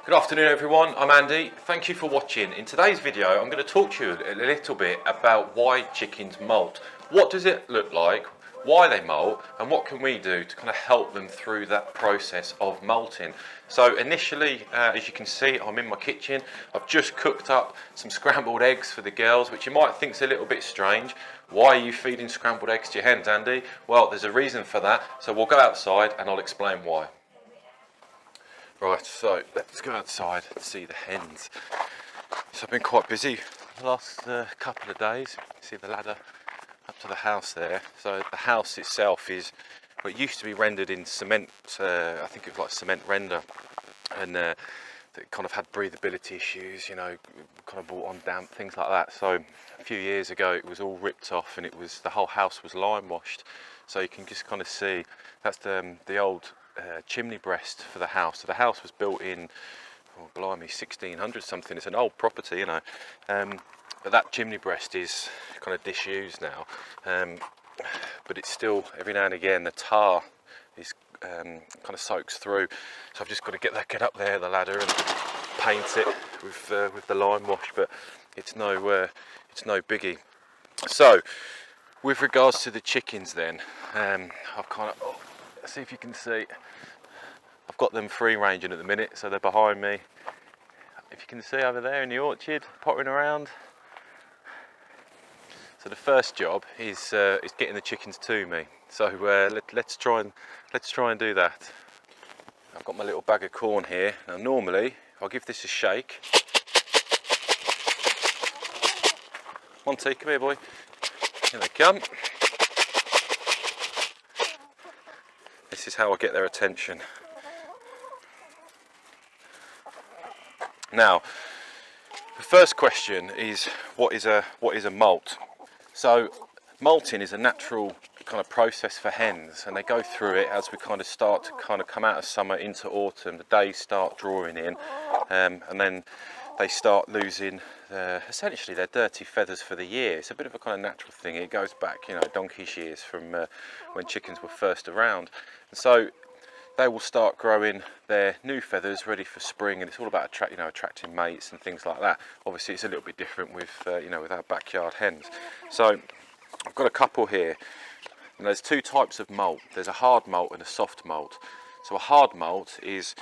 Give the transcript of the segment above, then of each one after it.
Good afternoon everyone, I'm Andy. Thank you for watching. In today's video I'm going to talk to you a little bit about why chickens molt. What does it look like, why they molt, and what can we do to kind of help them through that process of molting. So initially, as you can see, I'm in my kitchen. I've just cooked up some scrambled eggs for the girls, which you might think is a little bit strange. Why are you feeding scrambled eggs to your hens, Andy? Well, there's a reason for that, so we'll go outside and I'll explain why. Right, so let's go outside and see the hens. So I've been quite busy the last couple of days. See the ladder up to the house there. So the house itself is, well, it used to be rendered in cement. I think it was like cement render, and it kind of had breathability issues, you know, kind of brought on damp, things like that. So a few years ago it was all ripped off and the whole house was lime washed. So you can just kind of see that's the old chimney breast for the house. So the house was built in, oh blimey, 1600 something. It's an old property, you know, but that chimney breast is kind of disused now, but it's still, every now and again the tar is kind of soaks through. So I've just got to get up there the ladder and paint it with the lime wash, but it's no biggie. So with regards to the chickens then, I've kind of, see if you can see, I've got them free ranging at the minute, so they're behind me. If you can see over there in the orchard, pottering around. So the first job is getting the chickens to me. So let's try and do that. I've got my little bag of corn here. Now normally I'll give this a shake. Monty, come here boy. Here they come. This is how I get their attention. Now, the first question is what is a molt? So molting is a natural kind of process for hens, and they go through it as we kind of start to kind of come out of summer into autumn. The days start drawing in, and then they start losing essentially their dirty feathers for the year. It's a bit of a kind of natural thing. It goes back, you know, donkey's years from when chickens were first around. And so they will start growing their new feathers ready for spring, and it's all about attracting mates and things like that. Obviously it's a little bit different with with our backyard hens. So I've got a couple here, and there's two types of molt. There's a hard molt and a soft molt. So a hard molt is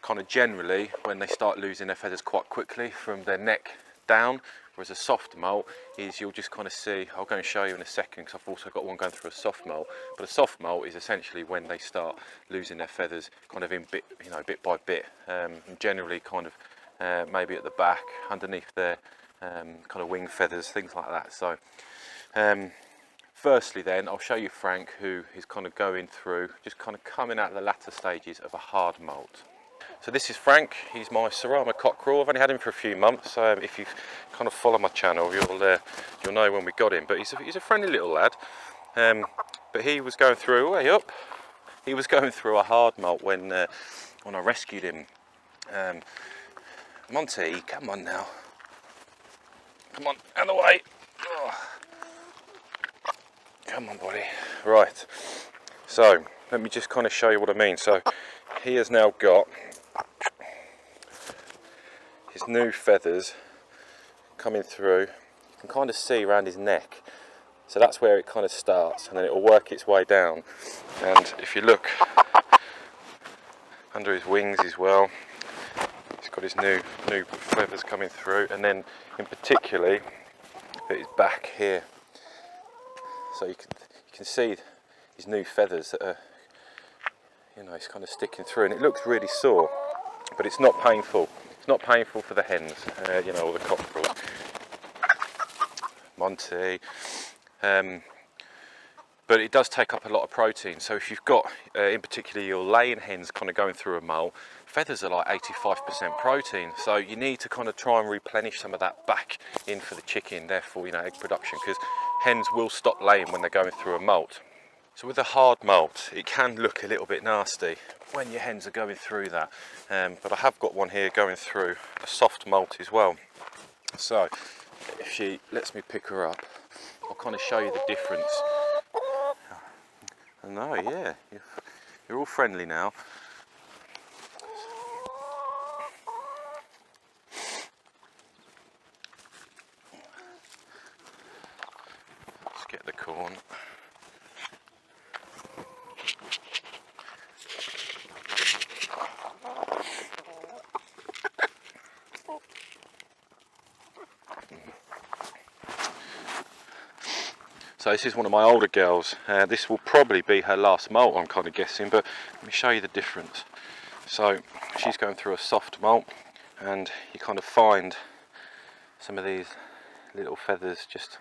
kind of generally when they start losing their feathers quite quickly from their neck down, whereas a soft molt is, you'll just kind of see, I'll go and show you in a second because I've also got one going through a soft molt, but a soft molt is essentially when they start losing their feathers kind of in bit by bit, and generally kind of maybe at the back, underneath their kind of wing feathers, things like that. So firstly then I'll show you Frank, who is kind of going through, just kind of coming out of the latter stages of a hard molt. So this is Frank. He's my Serrama cockerel. I've only had him for a few months. If you kind of follow my channel, you'll know when we got him. But he's a friendly little lad. But he was going through, way up. He was going through a hard molt when I rescued him. Monty, come on now. Come on, out of the way. Oh. Come on, buddy. Right. So let me just kind of show you what I mean. So he has now got his new feathers coming through. You can kind of see around his neck, so that's where it kind of starts, and then it will work its way down. And if you look under his wings as well, he's got his new feathers coming through, and then in particularly at his back here, so you can see his new feathers that are, you know, it's kind of sticking through, and it looks really sore, but it's not painful. It's not painful for the hens, you know, or the cockerels. Monty. But it does take up a lot of protein. So if you've got, in particular, your laying hens kind of going through a molt, feathers are like 85% protein. So you need to kind of try and replenish some of that back in for the chicken, therefore, you know, egg production, because hens will stop laying when they're going through a molt. So with a hard molt, it can look a little bit nasty when your hens are going through that, but I have got one here going through a soft molt as well. So if she lets me pick her up, I'll kind of show you the difference. No, yeah, you're all friendly now. So this is one of my older girls. This will probably be her last molt, I'm kind of guessing, but let me show you the difference. So she's going through a soft molt, and you kind of find some of these little feathers just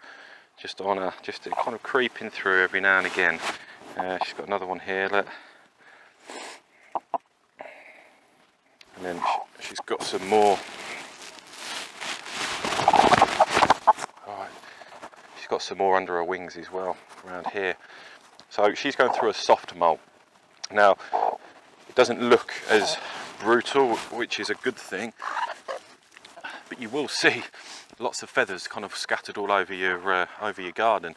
on her, just kind of creeping through every now and again. She's got another one here, look. And then she's got some more. Right. She's got some more under her wings as well, around here. So she's going through a soft molt. Now, it doesn't look as brutal, which is a good thing, but you will see lots of feathers kind of scattered all over your garden.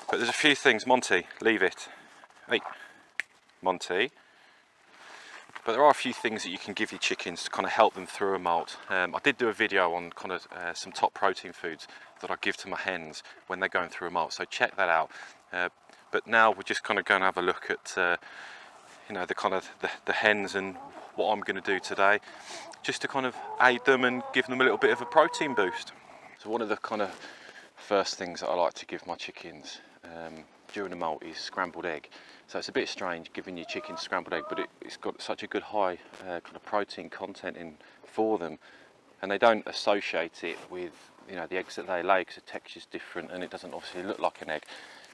But there's a few things. Monty, leave it. Hey, Monty. But there are a few things that you can give your chickens to kind of help them through a molt. I did do a video on kind of some top protein foods that I give to my hens when they're going through a molt, so check that out. But now we're just kind of going to have a look at you know, the hens and what I'm going to do today, just to kind of aid them and give them a little bit of a protein boost. So one of the kind of first things that I like to give my chickens during a molt is scrambled egg. So it's a bit strange giving your chickens scrambled egg, but it's got such a good high kind of protein content in for them, and they don't associate it with, you know, the eggs that they lay, because the texture's different and it doesn't obviously look like an egg.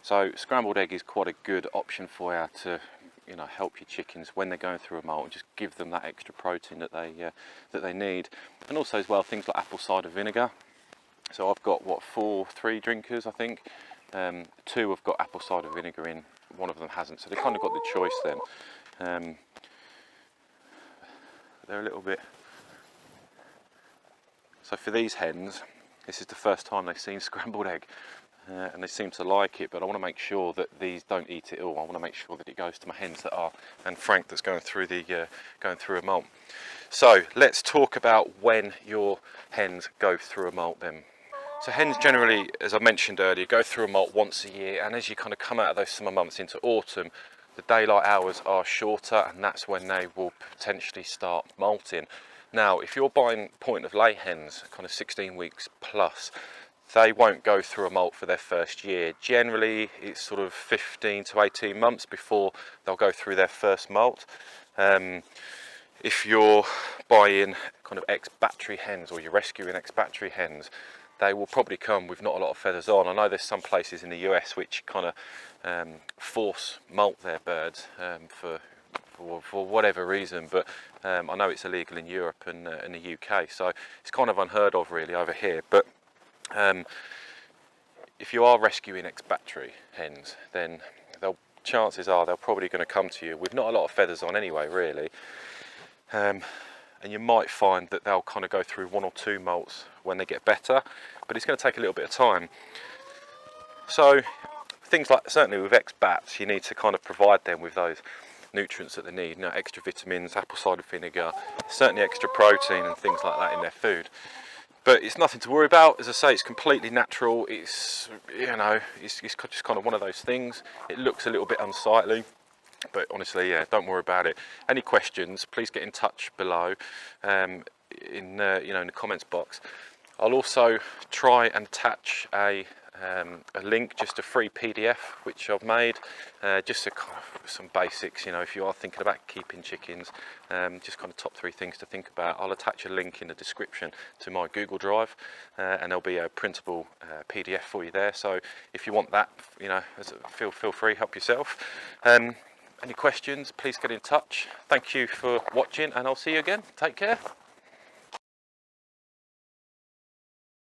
So scrambled egg is quite a good option for you to, you know, help your chickens when they're going through a molt, and just give them that extra protein that they need. And also as well, things like apple cider vinegar. So I've got what, 3 drinkers I think. 2 have got apple cider vinegar in, one of them hasn't, so they kind of got the choice then. They're a little bit. So for these hens, this is the first time they've seen scrambled egg, and they seem to like it, but I want to make sure that these don't eat it all. I want to make sure that it goes to my hens that are, and Frank that's going through a molt. So let's talk about when your hens go through a molt then. So hens generally, as I mentioned earlier, go through a molt once a year, and as you kind of come out of those summer months into autumn, the daylight hours are shorter, and that's when they will potentially start molting. Now, if you're buying point of lay hens, kind of 16 weeks plus, they won't go through a molt for their first year. Generally, it's sort of 15 to 18 months before they'll go through their first molt. If you're buying kind of ex-battery hens, or you're rescuing ex-battery hens, they will probably come with not a lot of feathers on. I know there's some places in the US which kind of force molt their birds for whatever reason, but I know it's illegal in Europe and in the UK, so it's kind of unheard of really over here. But if you are rescuing ex-battery hens, then chances are they're probably going to come to you with not a lot of feathers on anyway, really. And you might find that they'll kind of go through 1 or 2 molts when they get better, but it's going to take a little bit of time. So things like, certainly with ex-bats, you need to kind of provide them with those nutrients that they need, you know, extra vitamins, apple cider vinegar, certainly extra protein and things like that in their food. But it's nothing to worry about. As I say, it's completely natural. It's, you know, it's just kind of one of those things. It looks a little bit unsightly, but honestly, yeah, don't worry about it. Any questions, please get in touch below in the comments box. I'll also try and attach a link, just a free PDF which I've made, just some basics, you know, if you are thinking about keeping chickens, just kind of top 3 things to think about. I'll attach a link in the description to my Google Drive, and there'll be a printable PDF for you there. So if you want that, you know, feel free, help yourself. Any questions, please get in touch. Thank you for watching, and I'll see you again. Take care.